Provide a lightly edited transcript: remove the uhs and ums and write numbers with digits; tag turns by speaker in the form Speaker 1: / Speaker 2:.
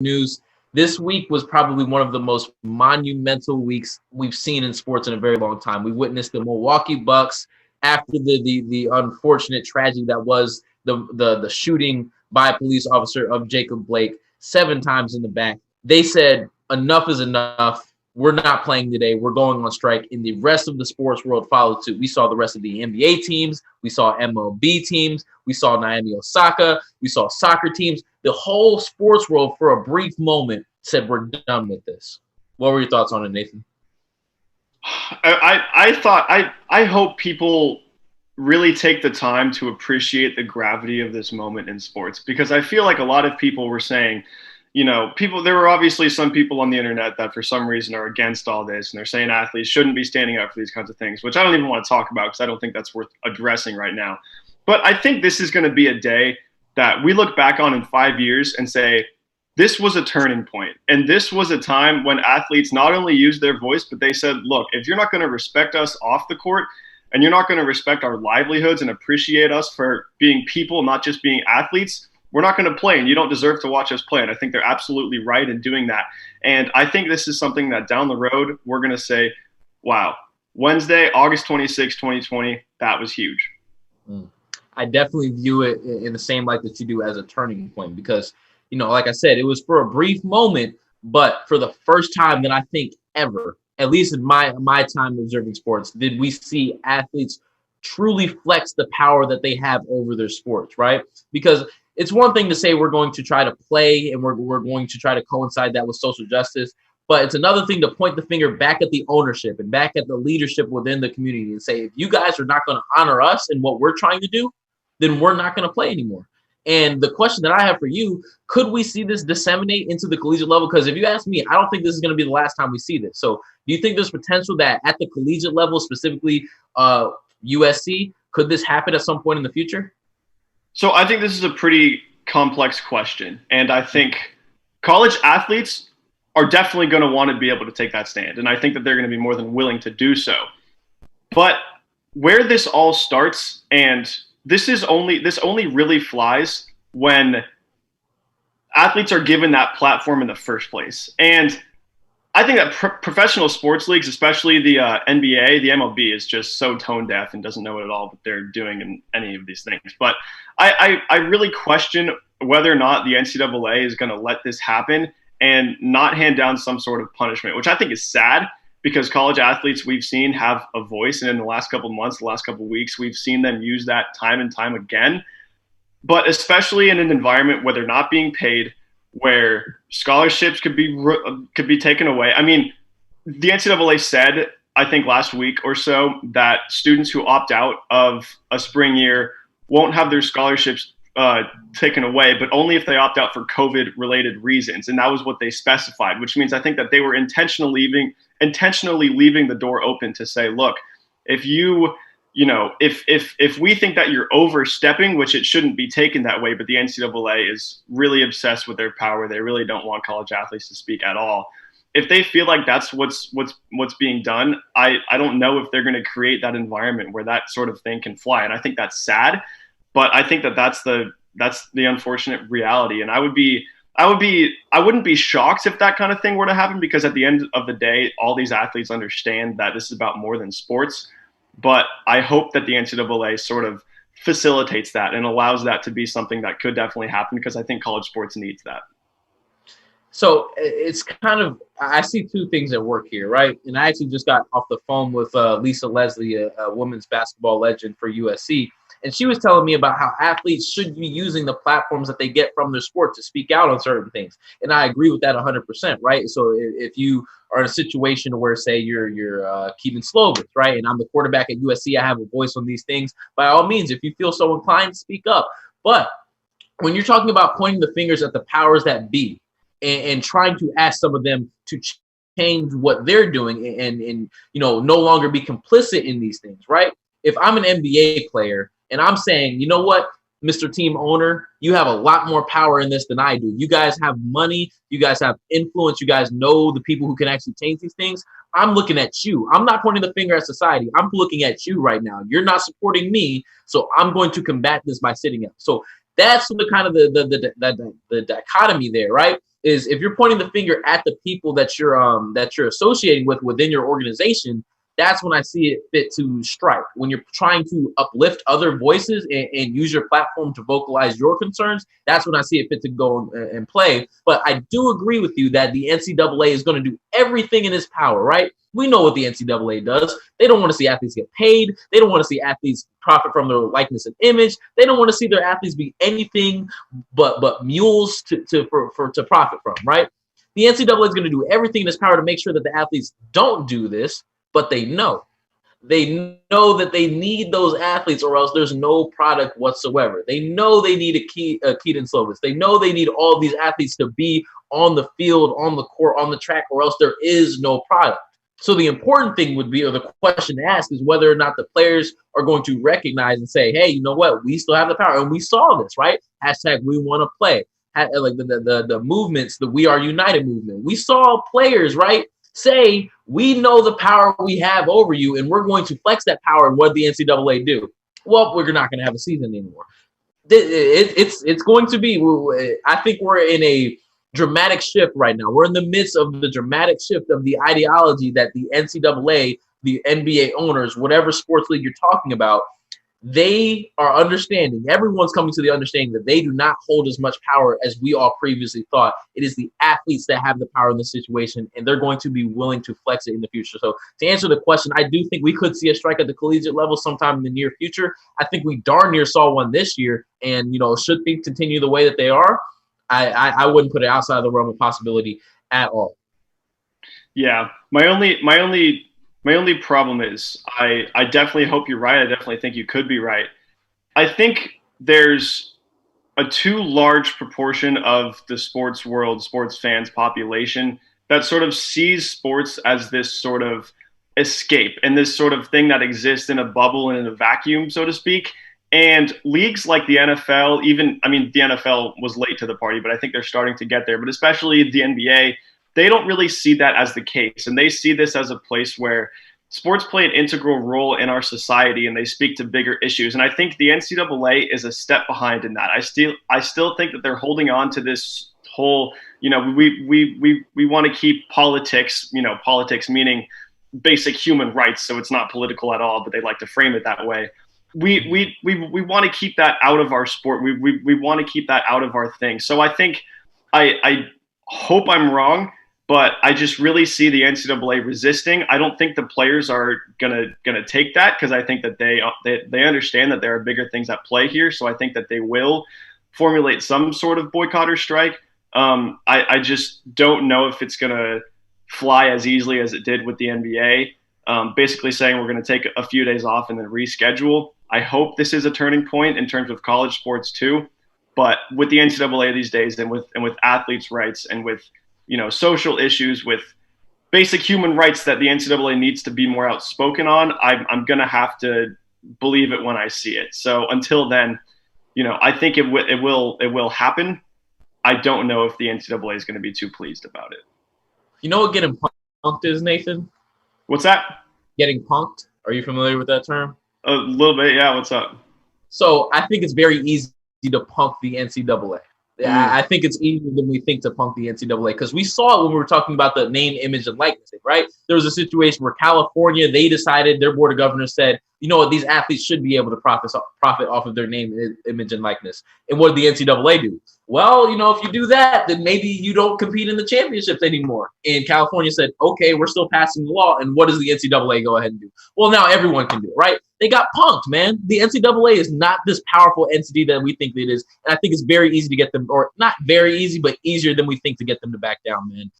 Speaker 1: news. This week was probably one of the most monumental weeks we've seen in sports in a very long time. We witnessed the Milwaukee Bucks after the unfortunate tragedy that was the shooting by a police officer of Jacob Blake 7 times in the back. They said enough is enough. We're not playing today. We're going on strike. And the rest of the sports world followed suit. We saw the rest of the NBA teams. We saw MLB teams. We saw Naomi Osaka. We saw soccer teams. The whole sports world, for a brief moment, said we're done with this. What were your thoughts on it, Nathan?
Speaker 2: I hope people really take the time to appreciate the gravity of this moment in sports, because I feel like a lot of people were saying, there were obviously some people on the internet that for some reason are against all this, and they're saying athletes shouldn't be standing up for these kinds of things, which I don't even want to talk about because I don't think that's worth addressing right now. But I think this is going to be a day that we look back on in 5 years and say, this was a turning point. And this was a time when athletes not only used their voice, but they said, look, if you're not going to respect us off the court and you're not going to respect our livelihoods and appreciate us for being people, not just being athletes, we're not going to play, and you don't deserve to watch us play. And I think they're absolutely right in doing that. And I think this is something that down the road, we're going to say, wow, Wednesday, August 26, 2020, that was huge.
Speaker 1: I definitely view it in the same light that you do, as a turning point, because, like I said, it was for a brief moment, but for the first time that I think ever, at least in my time observing sports, did we see athletes truly flex the power that they have over their sports, right? Because it's one thing to say we're going to try to play and we're going to try to coincide that with social justice, but it's another thing to point the finger back at the ownership and back at the leadership within the community and say, if you guys are not going to honor us and what we're trying to do, then we're not going to play anymore. And the question that I have for you, could we see this disseminate into the collegiate level? Because if you ask me, I don't think this is going to be the last time we see this. So do you think there's potential that at the collegiate level, specifically USC, could this happen at some point in the future?
Speaker 2: So I think this is a pretty complex question. And I think college athletes are definitely going to want to be able to take that stand. And I think that they're going to be more than willing to do so. But where this all starts, and this only really flies when athletes are given that platform in the first place. And I think that professional sports leagues, especially the NBA, the MLB, is just so tone deaf and doesn't know at all what they're doing in any of these things. But I really question whether or not the NCAA is going to let this happen and not hand down some sort of punishment, which I think is sad, because college athletes we've seen have a voice. And in the last couple of months, the last couple of weeks, we've seen them use that time and time again. But especially in an environment where they're not being paid, where scholarships could be taken away. I mean, the NCAA said, I think last week or so, that students who opt out of a spring year won't have their scholarships taken away, but only if they opt out for COVID-related reasons. And that was what they specified, which means I think that they were intentionally leaving the door open to say, look, if if we think that you're overstepping, which it shouldn't be taken that way, but the NCAA is really obsessed with their power. They really don't want college athletes to speak at all. If they feel like that's what's being done, I don't know if they're going to create that environment where that sort of thing can fly. And I think that's sad, but I think that that's the unfortunate reality. And I wouldn't be shocked if that kind of thing were to happen, because at the end of the day, all these athletes understand that this is about more than sports. But I hope that the NCAA sort of facilitates that and allows that to be something that could definitely happen, because I think college sports needs that.
Speaker 1: So it's kind of, I see two things at work here, right? And I actually just got off the phone with Lisa Leslie, a women's basketball legend for USC. And she was telling me about how athletes should be using the platforms that they get from their sport to speak out on certain things. And I agree with that 100%, right? So if you are in a situation where, say, you're Kevin Slovis, right? And I'm the quarterback at USC, I have a voice on these things. By all means, if you feel so inclined, speak up. But when you're talking about pointing the fingers at the powers that be and trying to ask some of them to change what they're doing and no longer be complicit in these things, right? If I'm an NBA player and I'm saying, you know what, Mr. Team Owner, you have a lot more power in this than I do. You guys have money. You guys have influence. You guys know the people who can actually change these things. I'm looking at you. I'm not pointing the finger at society. I'm looking at you right now. You're not supporting me, so I'm going to combat this by sitting up. So that's the kind of the dichotomy there, right? is if you're pointing the finger at the people that you're associating with within your organization, that's when I see it fit to strike. When you're trying to uplift other voices and use your platform to vocalize your concerns, that's when I see it fit to go and play. But I do agree with you that the NCAA is going to do everything in its power, right? We know what the NCAA does. They don't want to see athletes get paid. They don't want to see athletes profit from their likeness and image. They don't want to see their athletes be anything but mules to profit from, right? The NCAA is going to do everything in its power to make sure that the athletes don't do this, but they know that they need those athletes, or else there's no product whatsoever. They know they need a Keaton Slovis. They know they need all of these athletes to be on the field, on the court, on the track, or else there is no product. So the important thing would be, or the question to ask, is whether or not the players are going to recognize and say, hey, you know what? We still have the power. And we saw this, right? Hashtag we want to play. Like the movements, the We Are United movement. We saw players, right, say, we know the power we have over you, and we're going to flex that power. And what did the NCAA do? Well, we're not going to have a season anymore. It's going to be, I think we're in a dramatic shift right now. We're in the midst of the dramatic shift of the ideology that the NCAA, the NBA owners, whatever sports league you're talking about, they are understanding. Everyone's coming to the understanding that they do not hold as much power as we all previously thought. It is the athletes that have the power in this situation, and they're going to be willing to flex it in the future. So to answer the question, I do think we could see a strike at the collegiate level sometime in the near future. I think we darn near saw one this year, and should things continue the way that they are, I wouldn't put it outside of the realm of possibility at all.
Speaker 2: Yeah, my only problem is I definitely hope you're right. I definitely think you could be right. I think there's a too large proportion of the sports world, sports fans population that sort of sees sports as this sort of escape and this sort of thing that exists in a bubble and in a vacuum, so to speak. And leagues like the NFL, the NFL was late to the party, but I think they're starting to get there. But especially the NBA, they don't really see that as the case. And they see this as a place where sports play an integral role in our society, and they speak to bigger issues. And I think the NCAA is a step behind in that. I still think that they're holding on to this whole, we want to keep politics, politics meaning basic human rights. So it's not political at all, but they like to frame it that way. We want to keep that out of our sport. We want to keep that out of our thing. So I think I hope I'm wrong, but I just really see the NCAA resisting. I don't think the players are gonna take that, because I think that they understand that there are bigger things at play here. So I think that they will formulate some sort of boycott or strike. I just don't know if it's gonna fly as easily as it did with the NBA. Basically saying we're going to take a few days off and then reschedule. I hope this is a turning point in terms of college sports too. But with the NCAA these days, and with athletes' rights, and with social issues, with basic human rights that the NCAA needs to be more outspoken on, I'm going to have to believe it when I see it. So until then, I think it will happen. I don't know if the NCAA is going to be too pleased about it.
Speaker 1: You know what getting punked is, Nathan?
Speaker 2: What's that?
Speaker 1: Getting punked. Are you familiar with that term?
Speaker 2: A little bit, yeah. What's up?
Speaker 1: So I think it's very easy to punk the NCAA. I think it's easier than we think to punk the NCAA, because we saw it when we were talking about the name, image, and likeness, right? There was a situation where California, they decided, their board of governors said, you know what, these athletes should be able to profit off of their name, image, and likeness. And what did the NCAA do? Well, if you do that, then maybe you don't compete in the championships anymore. And California said, okay, we're still passing the law. And what does the NCAA go ahead and do? Well, now everyone can do it, right? They got punked, man. The NCAA is not this powerful entity that we think it is. And I think it's very easy to get them, or not very easy, but easier than we think to get them to back down, man.